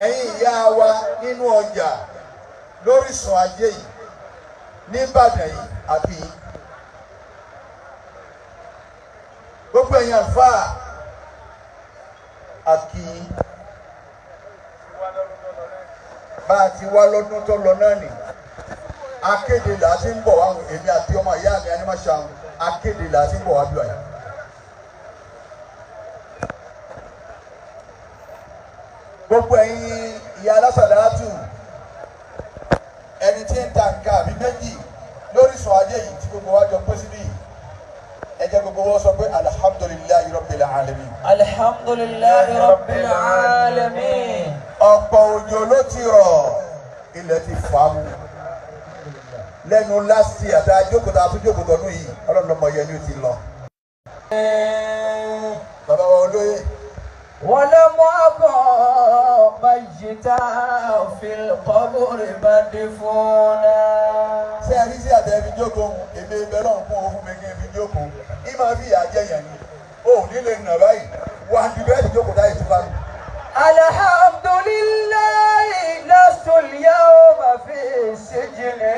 ẹ̀yin ìyá wa nínú ọjà lórísun ajé yìí ní Ìbàdàn yìí àbí gbogbo ẹ̀yin àlùfáà àkì bá a ti wá lọ́dún tó lọ náà nì akéde là á ti ń bọ̀ wá èmi àti ọmọ ìyá mi Animashaun akéde là á ti ń bọ̀ wá bí wáyé. gbogbo ẹ̀yin ìyá alásàlátù ẹni tí ń ta nǹkan àbí méjì lórísun ajé yìí tí gbogbo wa jọ pé síbí ẹ jẹ́ gbogbo wọn sọ pé alhamdulillahi rabbil alamin. alhamdulillahi rabbil alamin. ọ̀pọ̀ òjò ló ti rọ̀ ilẹ̀ ti fà á mú lẹ́nu lásì àti ajókòtò àtúnjókòtò ọdún yìí ọlọ́run yẹn ni ó ti lọ. bàbá wa olóyè. ولم أكن ميتا في القبر مدفونا. ṣé ẹ rí sí àtẹ fi jókòó èmi ibẹ̀ náà fún òun fún mi kí n fi jókòó ní máa fi ìyá jẹ yẹn ni ó nílé nà báyìí wà á ju bẹ́ẹ̀ ti jókòó táyì tó bá mi. alhamdulillahi lastu al-yawma fi sijni.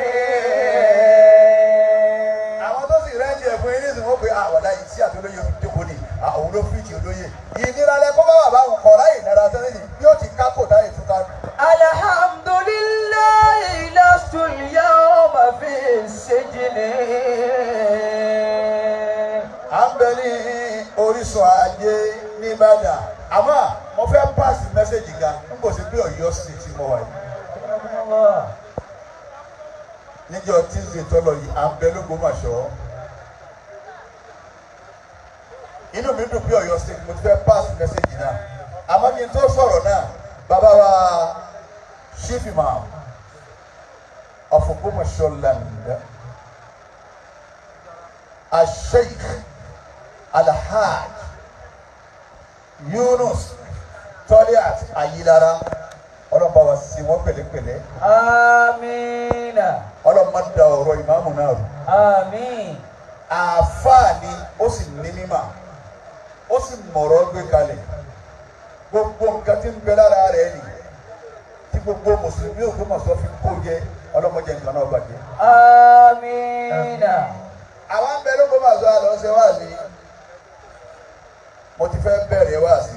àwọn tó sì rẹ́ǹdì ẹ̀fún yín nísìnyí wọ́n pe àwàdà yìí sí àtolóye fi jókòó ni àwọn ló fi ti olóye ìnira lẹ kó bá wà báwọn kọ̀ọ̀rá ìnira sẹ́yìn yìí bí ó ti kákò táyì tó ká. alhamdulillahi lastu al-yawma fi sijni. à ń bẹ ní orísun ajé ní Ìbàdàn àmọ́ mo fẹ́ pàṣẹ mẹ́sẹ̀gì kan n kò sí pé Ọ̀yọ́ sì ti mọ wáyé. níjọ́ Tuesday tọ́lọ̀ yìí à ń bẹ l'Ógbómọ̀ṣọ́ inú mi dùn pé Ọ̀yọ́ state mo ti fẹ́ pass message náà àmọ́ kí n tó sọ̀rọ̀ náà bàbá wa chief imam of Ògbómọ̀ṣọ́ land Sheikh Alhaj Yunus Toliat Ayilara ọlọ́mọba wa sí wọn pẹ̀lẹ́pẹ̀lẹ́. amiina. ọlọ́mọ da ọ̀rọ̀ ìmáàmù náà rò. àmín. àáfàá ni ó sì ní mímà ó sì mọ̀rọ̀ gbé kalẹ̀ gbogbo nǹkan tí ń bẹ lára rẹ̀ ni tí gbogbo mùsùlùmí Ògbómọ̀ṣọ́ fi kó jẹ ọlọ́mọdé nǹkan náà bàjẹ́. amiina. àwọn ń bẹ l'Ógbómọ̀ṣọ́ àlọ́ ṣe wá sí mo ti fẹ́ bẹ̀rẹ̀ wá sí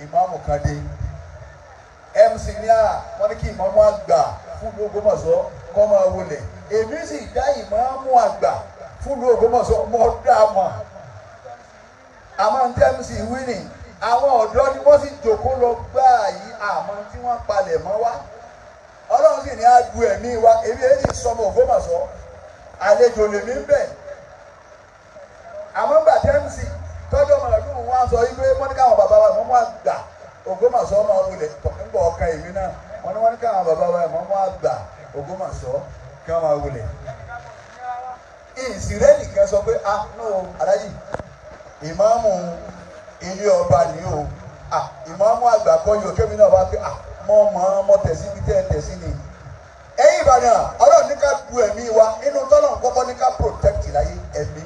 ìmáàmù kan dé MC ní wọ́n ní kí ìmáàmù àgbà fún Ògbómọ̀ṣọ́ kọ́ máa wọlé èmi sì dá ìmáàmù àgbà fún Ògbómọ̀ṣọ́ mọ́ dáàmọ̀ àmọ́ ní MC wíìnì àwọn ọ̀dọ́ ni wọ́n sì jòkó lọ gbáà yìí àmọ́ tí wọ́n palẹ̀ mọ́ wá ọlọ́run sì ní adu ẹ̀mí wa èmi èyí sì sọmọ Ògbómọ̀ṣọ́ àlejò lèmi ń bẹ̀ àmọ́ gbà MC tọ́jú ọmọ ọdún wọn sọ yí pé wọ́n ní káwọn bàbá wa mọ́ àgbà Ògbómọ̀ṣọ́ máa wọlé nígbà ọkàn èmi náà wọ́n ní káwọn bàbá wa mọ́ àgbà Ògbómọ̀ṣọ́ kí wọ́n máa wọlé ìsìrẹ́lì kan sọ pé no aláyì ìmáàmù ilé ọba ni o ìmáàmù àgbà kọ́ yóò kémi náà wá pé mọ́ tẹ̀sí bí tẹ̀sí ni ẹ̀yin Ìbàdàn ọlọ́run ní ká du ẹ̀mí wa inú tọ́lọ̀ kọ́kọ́ ní ká protect láyé ẹ̀mí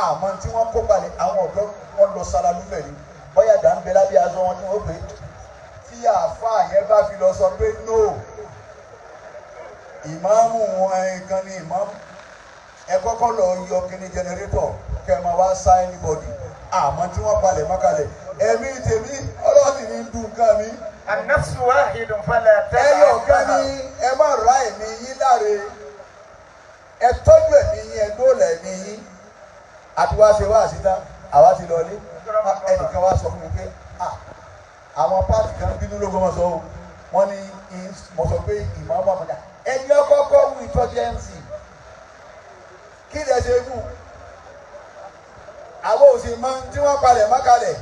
àmọ́ tí wọ́n kó balẹ̀ àwọn ọ̀dọ́ wọn lọ sára lúfẹ̀ ni bóyá dàńbẹ́ lábẹ́ aṣọ wọn tí wọ́n pè é tí àáfàá yẹn bá fi lọ sọ pé no ìmáàmù ẹ̀kan ni ìmáàmù ẹ kọ́kọ́ lọ yọ kíní jẹnẹrétọ̀ kẹ ẹ máa wá sá anybody àmọ́ tí wọ́n balẹ̀ mọ́kalẹ̀ ẹ̀mí tèmi ọlọ́ọ̀sì ní dùn ká mi. an-nafsu wahidun fala tad'a. ẹyọ kan ní ẹ má ra ẹ̀mí yín láre ẹ tọ́jú ẹ̀mí yín ẹ dóòlà ẹ̀mí yín àti wá ṣe wá síta àwa ti lọ ní ẹnìkan wá sọ fún mi pé àwọn páàtì kan bínú l'Ógbómọ̀ṣọ́ o wọ́n ní mo sọ pé ìmọ̀ ọmọ àmọ́jà ẹni ọkọ̀ọ̀kọ̀ wù ìtọ́jú MC kí lè ṣe fún àwọn òsì mọ tí wọ́n palẹ̀ mọ́kalẹ̀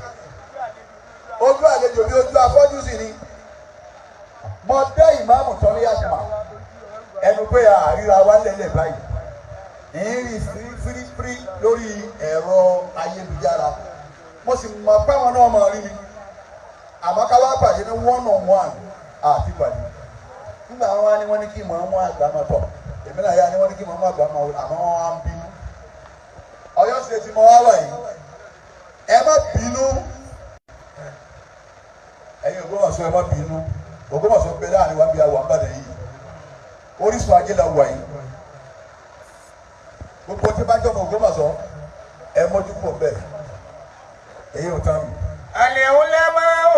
ojú àlejò bí ojú afọ́jú sì ni mo dé ìmáàmù tán ní àjùmọ̀ ẹnu pé àríra wa lẹ́lẹ̀ báyìí ìrìn fírífírí lórí ẹ̀rọ ayélujára mo sì mọ̀ pé àwọn náà mọ̀ rí mi àmọ́ ká wá pàdé ní one on one àti pàdé nígbà wọn wá ní wọ́n ní kí mọ̀ọ́mọ́ àgbà máa tọ̀ èmi náà yá ni wọ́n ní kí mọ̀ọ́mọ́ àgbà máa àmọ́ wọn wá ń bínú Ọ̀yọ́ ṣe ti mọ wá wà yìí ẹ má bínú ẹ̀yin Ògbómọ̀ṣọ́ ẹ má bínú Ògbómọ̀ṣọ́ pé láàrin wa bí a wà ń bàdàn yìí Orísun ajé la wà yìí gbogbo tí bá jọmọ Ògbómọ̀ṣọ́ ẹ mójú pọ̀ bẹ́ẹ̀ èyí ò tán mi. العلماء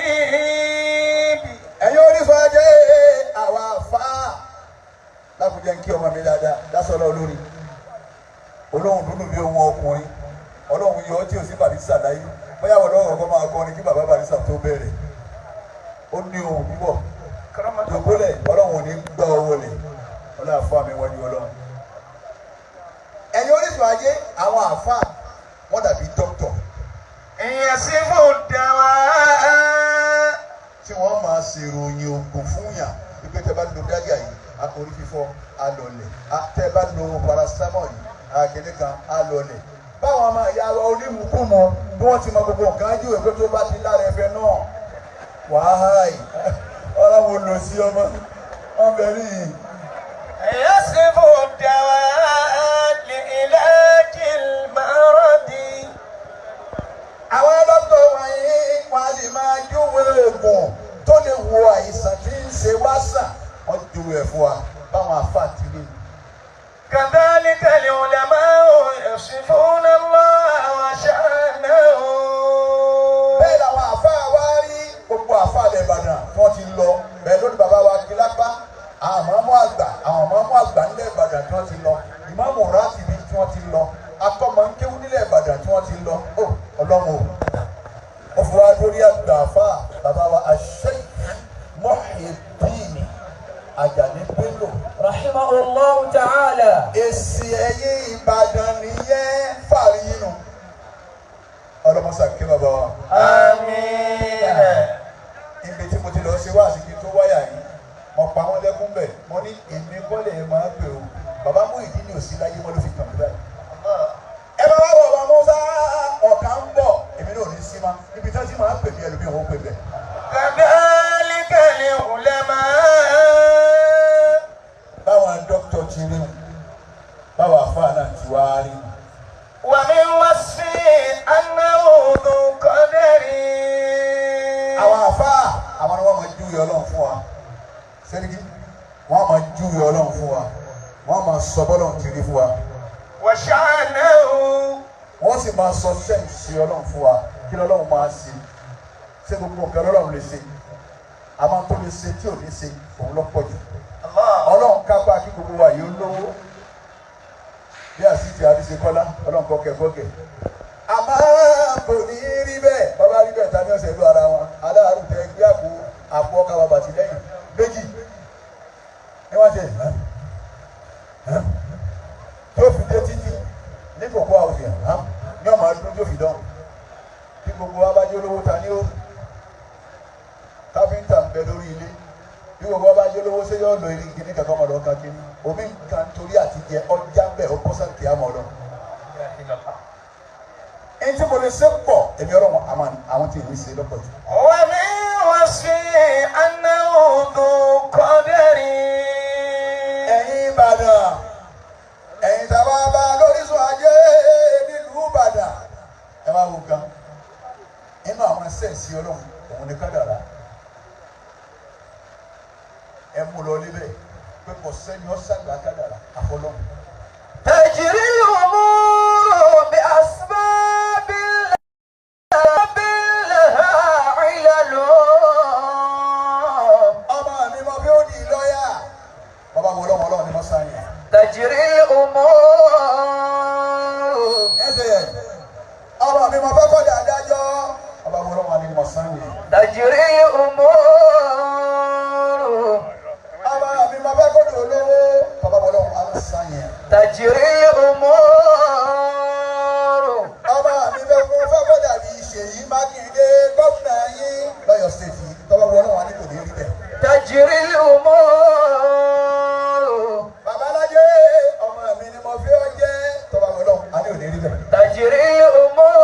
كالطبيب. ẹ̀yin Orísun ajé àwa àfa lákùjẹ́ ń kí ọmọ mi dáadáa dásọ̀rọ̀ olórí olóhùn dúdú bí ohun ọkùnrin ọlọ́run yọ ọ́ tí ò sí Barrister láyé bóyá wọ́n lọ́wọ́ ọkọ máa kọrin kí bàbá Barrister tó bẹ̀rẹ̀ ó ní ohun bíbọ̀ ìgbólẹ̀ ọlọ́run ò ní gbọ́ owó lẹ̀ ọlọ́run àfọ́ àmì wọ́n ní ọlọ́run. ẹ̀yin Orísun ajé àwọn àfa wọ́n dàbí dókítọ̀ يصف الدواء. tí wọ́n máa ṣèròyìn oògùn fún yàn wípé tẹ́ bá lo dájà yìí akórí fífọ́ alọ̀lẹ̀ tẹ́ bá lo paracetamol yìí àkìní kan alọ̀lẹ̀. báwọn ọmọ ìyá wa onímùkúmu bí wọ́n ti mọ gbogbo nǹkan jù èkó tó bá ti lára ẹ̀fẹ̀ náà wàhálà ọlọ́run lò sí ọmọ ọbẹ̀rí yìí. يصف الدواء لعلاج المرض. àwọn dókítà wọ̀nyí wọ́n á lè máa júwe oògùn tó lè wo àìsàn tí ń ṣe wá sàn wọ́n júwe ẹ̀ fún wa báwọn àfa ti rí. كذلك العلماء يصفون الله وشأنه. bẹ́ẹ̀ làwọn àfa wa rí gbogbo àfa ilẹ̀ Ìbàdàn wọ́n ti lọ bẹ́ẹ̀ lórí bàbá wa Kílápá àwọn mọ́mú àgbà nílẹ̀ Ìbàdàn tí wọ́n ti lọ ìmáàmù Rátìbí tí wọ́n ti lọ akọ́mọ̀ńkéwú nílẹ̀ Ìbàdàn tí wọ́n ti lọ ó ọlọ́run ó fi wá lórí àgbà àfa bàbá wa Sheikh Muhyiddin Ajani Bello rahimahullahu ta'ala. èsì ẹ̀yìn Ìbàdàn nìyẹn fàárí yín nù ọlọ́mọsà kí bàbá wa. آمين. ibi tí mo ti lọ ṣe wá àsìkí tó wáyà yìí mo pa wọ́n lẹ́kún bẹ̀ mo ní èmi kọ́lẹ̀ máa ń pè ó bàbá Muyideen ní òsì láyé wọn ló fi kàn mí báyìí. ẹ bá wá bọ̀ bá Musa ọ̀kan ń bọ̀ èmi náà ò ní sí ma ibi tí wọ́n ti máa ń pè mí ẹlòmíì wọ́n pè bẹ́ẹ̀. كذلك العلماء. báwọn dókítà ti rí báwọn àfáà náà ti wá rí. ومن وصفه أنه ذو قدر. àwọn àfáà àwọn ni wọ́n máa júwe Ọlọ́run fún wa sẹ́ríkì wọ́n máa júwe Ọlọ́run fún wa wọ́n máa sọ bọ́lọ́run ti rí fún wa وشأنه. wọ́n sì máa sọ sẹ́ǹsì Ọlọ́run fún wa kí lọ́lọ́run máa ṣe ṣé gbogbo nǹkan lọ́lọ́run lè ṣe àmọ́ tó lè ṣe tí ò ní ṣe òun ló pọ̀ jù. الله. Ọlọ́run kápá kí gbogbo wa yìí ó lówó bí àṣìṣe àdìsẹ kọ́lá Ọlọ́run kọ́kẹ́ àmọ́ kò ní rí bẹ́ẹ̀ bàbá rí bẹ́ẹ̀ ta ní ọ̀sẹ̀ ìlú ara wọn aláàrú tẹ gbé àpò ọkà bàbà sí lẹ́yìn méjì ní wọ́n ṣe tó fi dé títì ní kòkó àwòsàn ní ọmọ adúlọ́ tó fi dán kí gbogbo wa bá jẹ́ olówó ta ní ó káfíńtà ń bẹ lórí ilé bí gbogbo wa bá jẹ́ olówó ṣé yóò lọ eré kíní kankan ọmọdé ọkàn kíní omi nǹkan torí àti jẹ ọjà bẹ́ẹ̀ ó bọ́ sáǹkì àmọ́ ọ̀dọ́. ẹni tí mo lè ṣe pọ̀ èmi ọ̀rọ̀ wọn àwọn tí èmi ṣe lọ́pọ̀ jù. ومن وصفه أنه ذو قدر. ẹ̀yin Ìbàdàn ẹ̀yin tàbá bá lórísun ajé nílùú Ìbàdàn ẹ máa wù kan inú àwọn sẹ́ẹ̀sì Ọlọ́run òun ni kádàrá ẹ mú lọ níbẹ̀ pé kò sẹ́ni ọ̀sàgbà kádàrá àfọlọ́run. تجري الأمور بأسباب لها علل. ọmọ mi mọ bí ó di lọ́yà bàbá wo lọ́mọ Ọlọ́run ni mo sáyẹn. تجري الأمور. ẹsẹ̀ ọmọ mi mọ bá kọ́jà adájọ́ bàbá wo lọ́mọ ni mo sáyẹn. تجري الأمور. ọmọ mi mọ bá kọ́jà olówó bàbá wo lọ́mọ ni mo sáyẹn. تجري الأمور. ọmọ mi bẹ fún fẹ́fọ́dà bíi Ṣèyí Mákindé gómìnà yín lọ́yọ̀ stéètì tọ́wọ́ wọn náà wà ní kò ní rí bẹ́ẹ̀. تجري الأمور. babalájé ọmọ mi ni mo fi ọ jẹ́ tọ́wọ́ wọn náà wà ní kò ní rí bẹ́ẹ̀. تجري الأمور.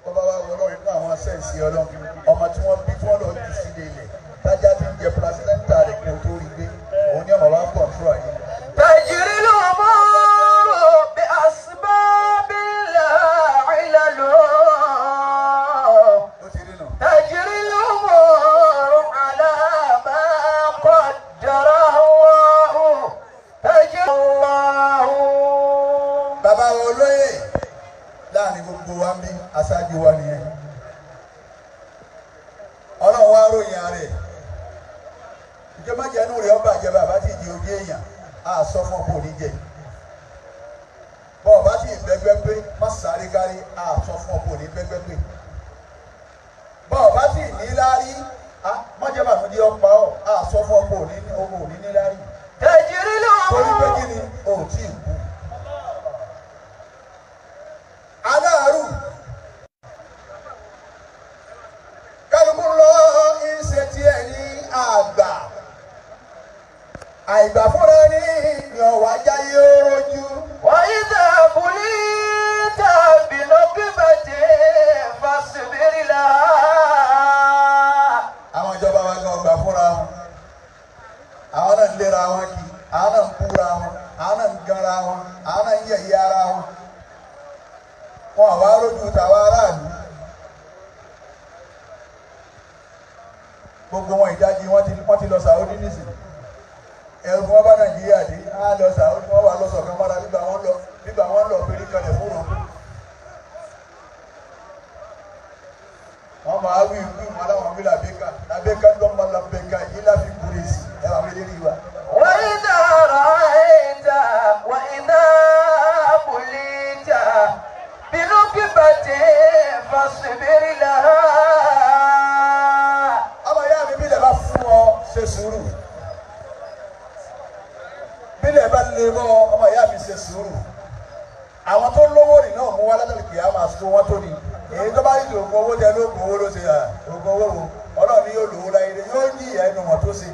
tọ́wọ́ wọn náà nínú àwọn sẹ́ǹsì Ọlọ́run ọmọ tí wọ́n bí tí wọ́n lọ jù sílé ilẹ̀ tájá ti ń jẹ pírẹsidẹ́ntà rẹ̀ kí o tó rí gbé òun ní ọmọ wa ń kọ̀ọ̀tún àyè. تجري الأمور بأسباب لها علل. gbogbo wa ń bí aṣáájú wa nìyẹn ọlọ́run wa ròyìn ààrẹ ìjọba jẹ́nu rẹ̀ ọba àjẹbà bá ti di ojú èèyàn á sọ fún ọkọ̀ oníjẹ bọ́ọ̀ bá ti gbẹgbẹ́ pé má sáré gárí á sọ fún ọkọ̀ òní gbẹgbẹ́ pé bọ́ọ̀ bá ti níláárí mọ́jẹ́bà tó di ọ̀pá ọ̀ á sọ fún ọkọ̀ òní níláárí تجري torí pé الأمور kí ni o ò tí ì kú aláàrù kálukú lọ ìṣe tiẹ̀ ní àgbà àìgbà fúnra ní ìyọ̀wá jáyé rojú. وإذا بليت بنقبة فاصبر لها àwọn ìjọba wa gan gbà fúnra wọn àwọn náà ń lera wọn kì àwọn náà ń kúra wọn àwọn náà ń ganra wọn àwọn náà ń yẹ̀yẹ́ ara wọn wọn àwa rojú tàwa aráàlú gbogbo wọn ìdajì wọn ti lọ Saudi nísìnyí ẹrù wọn bá Nàìjíríà dé á lọ Saudi wọn wà lọsọ kan mọ́ra nígbà wọn lọ péré kalẹ̀ fún wọn. wọn máa wí ìlú aláwọn wí làbẹ́ká lọ́mọ làbẹ́ká yìí láfi kúrẹ́ sí ẹ wà wílé rí wa. وإذا رأيت وإذا بليت بنقبة فاصبر لها. ọmọ ìyá mi bílẹ̀ bá fún ọ ṣe sùúrù bílẹ̀ bá lè mọ́ ọmọ ìyá mi ṣe sùúrù àwọn tó lówó rìn náà mú wá látàrí kìí àmà sọ wọn tó ní èyí tó bá yìí lògùn owó tẹ lóògùn owó ló ṣe ògùn owó wo ọlọ́run ni yóò lòó láyé yóò ní ìyá ẹnu wọn tó ṣe.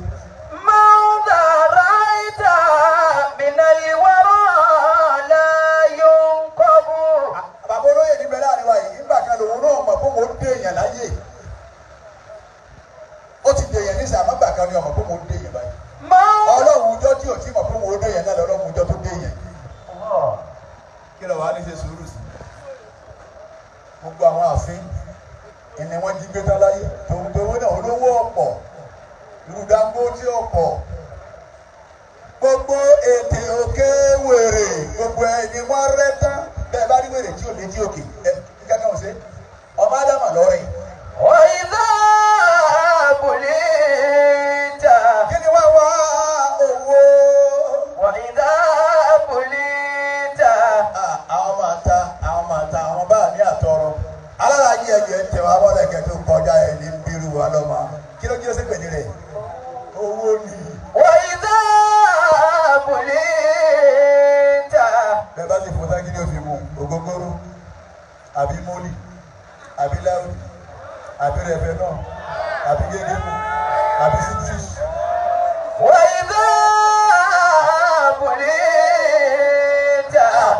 ماذا رأيت من الورى لا ينقب. bàbá olóyè níbẹ̀ láàrin wa yìí nígbà kan lòun náà mọ̀ fún mo dé èèyàn láyé ó ti dèèyàn ní sàmọ́ gbà kan ní ọmọ fún mo dé èèyàn báyìí ọlọ́run ọjọ́ tí ò tí mọ̀ fún mo dé èèyàn náà lọ́lọ́run ọjọ́ tó dé èèyàn kí ló wàá ní ṣe sùúrù sí gbogbo àwọn ààfin ìní wọn jí gbé tán láyé tòun tó wọn náà olówó ọ̀pọ̀ ìlú Dangote ọ̀pọ̀ gbogbo ètè òkè wèrè gbogbo ẹni wọn rẹ tán bẹ́ẹ̀ bá rí wèrè tí ò lè jí òkè ẹ kankan ṣe ọmọ ádámà lọrin. وإذا بليت kí ni wọ́n wá owó. وإذا بليت àwọn máa ta àwọn bá ní àtọrọ alárajì ẹ̀jẹ̀ ń tẹ̀wá wọ́lẹ̀kẹ̀ tó kọjá ẹ̀ ní bírú wa lọ́mọ kí ló jẹ́ sépè ní rẹ̀ owó ni. وإذا بليت bẹ́ẹ̀ bá ti fọ́tá kí ni ó fi mú ògógóró àbí mólì àbí láwùjọ àbí rẹ̀fẹ̀ náà àbí gédémù àbí sítíṣ. وإذا بليت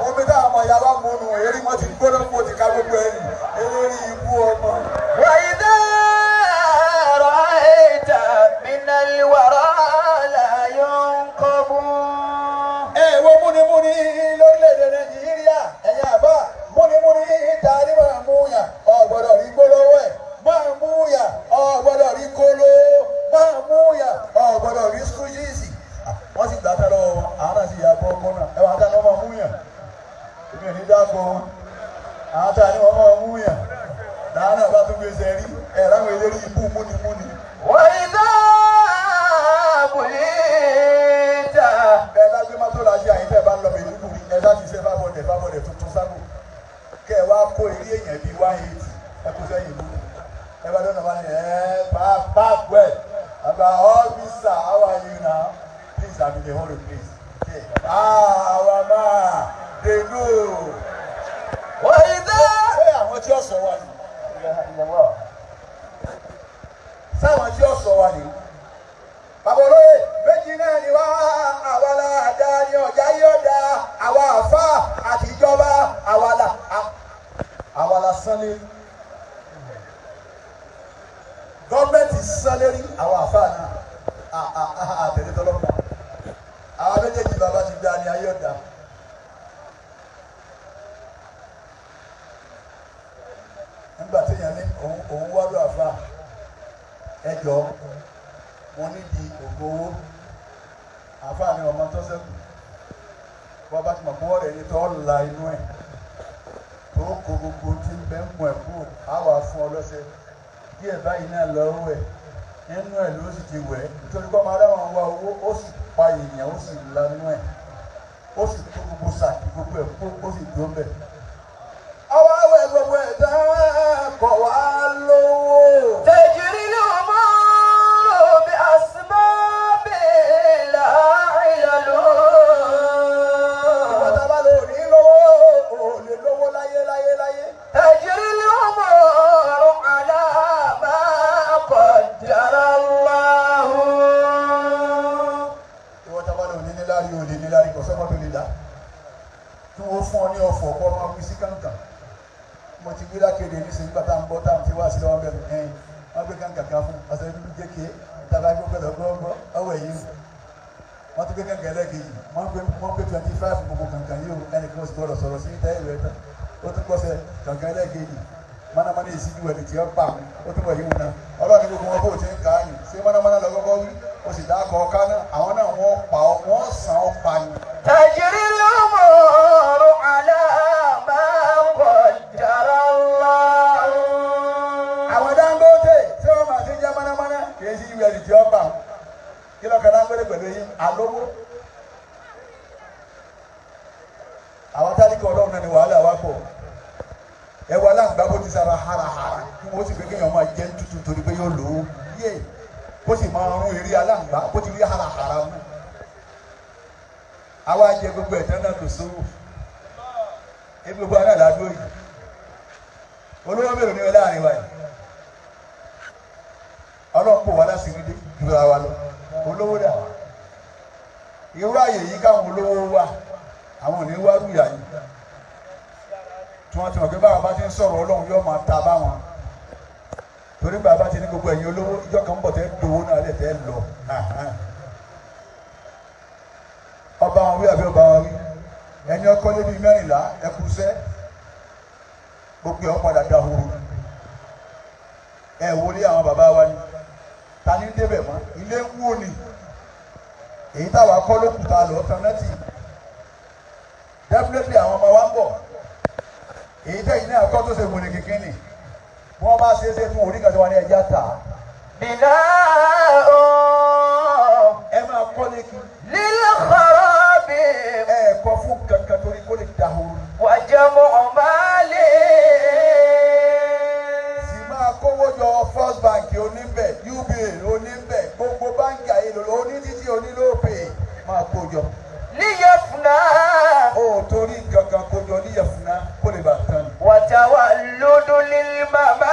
omi táwọn ọmọ ìyá bá múnú eré wọn ti gbóná kó ti ká gbogbo ẹni eléré ikú ọmọ. وإذا رأيت من الورى لا ينقب. wo múnimúni lórílẹ̀‐èdè Nàìjíríà ẹ̀yin àbá múnimúni tàrí máa mú yàn ọ̀gbọ́dọ̀ rí gbólówó ẹ̀ máa mú yàn ọ̀gbọ́dọ̀ rí kóló máa mú yàn ọ̀gbọ́dọ̀ rí skújíìsì wọ́n sì gbà tẹ́lọ̀ wọn àwọn náà sì yà bọ́ ọkọ náà ẹ̀wọ̀n àtàní wọn máa mú yàn èmi ò ní dáko wọn àwọn àtàní wọn máa mú yàn làwọn náà bá tún gbèsè rí ẹ̀rọ àwọn eléré ibú múnimúni. وإذا بليت ẹ bá gbé mọ́tò lájú àyín tẹ́ bá ń lọ bẹ̀ nínú ẹ bá ti ṣe fábọ̀dẹ̀ tuntun sábò kẹ́ ẹ wá kó eré èèyàn bíi 180 ẹ kó sẹ́yìn ìlú ẹ bá dọ́nà bá ní park well àgbà ọ́fíìsà how are you now please I'm in the hurry please our man dey go. وإذا ṣé àwọn tí ó sọ wá ni sáwọn tí ó sọ wá ni bàbá olóyè méjì náà ni wá àwa la àdá ni ọjà yóò da àwa àfa àtijọba àwa la sánlé gọọmenti sánlé rí àwa àfa náà àtẹ̀lé tọ́lọ́pàá àwa méjèèjì bàbá ti dá ni ayé ọ̀dà. nígbà téèyàn ní òun wá lọ àfa ẹjọ mo ní di ògbó owó àǹfààní ọmọ tó sẹ́kù wọ́n bá ti mọ̀ bọ́ rẹ̀ ní tọ́ la inú ẹ̀ tó kó gbogbo tí ń bẹ́ ń mú ẹ̀ kúrò á wà fún ọ lọ́sẹ̀ díẹ̀ báyìí náà lọ́wọ́ ẹ̀ nínú ẹ̀ ló sì ti wẹ̀ nítorí kọ́ máa dáhùn wá owó ó sì pa èèyàn ó sì lanú ẹ̀ ó sì tó gbogbo sàkí gbogbo ẹ̀ kó ó sì dúró bẹ̀. àwọn awẹ́ gbogbo ẹ̀ dá kọ̀ wá lówó. تجري الأمور بأسباب لا علل. ìwọ́n bá lò ní lówó ò lè lówó láyé láyé láyé. تجري الأمور على ما قدر الله. ìwọ́n bá lò ní níláàrí ò lè níláàrí kò sọ́kọ́ tó lè dá. tí wọ́n fún ọ ní ọ̀fọ̀ kọ́ máa wí sí kàǹkà. mo ti gbé lákéde nísìnyí nígbà tá à ń bọ́ tá à ń ti wá sí lọ́wọ́ bẹ̀rù ẹ̀yìn wọ́n gbé kàǹkà kan fún ọ̀sẹ̀ dúdú jékè tàbí gbọ́dọ̀ gbọ́ngbọ́ ọwọ́ ẹ̀yìn wọ́n ti gbé kàǹkà ẹlẹ́gẹ̀ẹ́jì wọ́n gbé 25 gbogbo kàǹkà yìí o ẹnìkan sì gbọ́dọ̀ sọ̀rọ̀ sí tẹ́ ìwé tán ó tún gbọ́sẹ̀ kàǹkà ẹlẹ́gẹ̀ẹ́jì mọ́nàmọ́ná ìsíjú ẹni tí ó pa mí ó tún wọ̀ yìí wọn náà ọlọ́ọ̀ni gbogbo wọn bó ti ń ka yìí ṣé mọ́nàmọ́ná lọ kọ́kọ́ wí ó sì dákọ̀ ọ̀ká náà àwọn náà wọ́n pa ọ́ wọ́n sàn ọ́ pa ni. تجري الأمور على ما قدر الله. àwọn Dangote tí wọ́n máa ti jẹ́ mọ́nàmọ́ná kì í sí ìwé ẹni tí ó pa ọ́ kí lọ́kàn Dangote pẹ̀lú yín alówó. àwọn tálíkà ọlọ́run náà ni wàhálà wá pọ̀ ẹ wà láǹgbá bó ti sára harahara kí wọ́n sì pé kéèyàn máa jẹ́ tútù torí pé yóò lò ó yé kó sì máa rún eré aláǹgbá bó ti rí harahara mú. àwa jẹ gbogbo ẹ̀tẹ́ náà kò sówó ebi gbogbo aná làádó yìí olówó mélòó ni wọn láàrin wa yìí ọlọ́run pò wá lásìkò dé ìrora wa lọ olówó dà irú àyè yìí káwọn olówó wà àwọn ò ní wá rúyà yìí tí wọ́n ti mọ̀ pé báwa bá ti ń sọ̀rọ̀ ọlọ́run yóò máa ta báwọn torí bàbá ti ní gbogbo ẹ̀yin olówó ìjọ kan ń bọ̀ tẹ́ dowó náà lẹ̀ tẹ́ lọ ọba wọn wí àbí ọba wọn wí ẹni ọkọ lébi 14 ẹkùsẹ́ gbogbo ẹ̀ padà dahoro ẹ̀ wọlé àwọn bàbá wa ni ta ni débẹ̀ mọ́ ilé ń wó ni èyí táwa kọ́ lókùtà lọ́ọ́ tọ́nẹ́tì definitely àwọn ọmọ wa ń bọ̀ èyí tẹ́yìn náà kọ́ tó ṣe wòlé kékeré ni wọ́n bá ṣe é ṣe fún orí kan tó wà ní ẹja tà بناء ẹ máa kọ́ lékì للخراب ẹ kọ́ fún kankan torí kó lè dahoro وجمع مال. sì máa kówó jọ First Bank oníbẹ̀ UBA oníbẹ̀ gbogbo báńkì ayélujára onítítí onílòpè máa kó jọ. ليفنى ó torí kankan kó jọ níyẹ̀fúnná kó lè bá tán. وتولد للممات.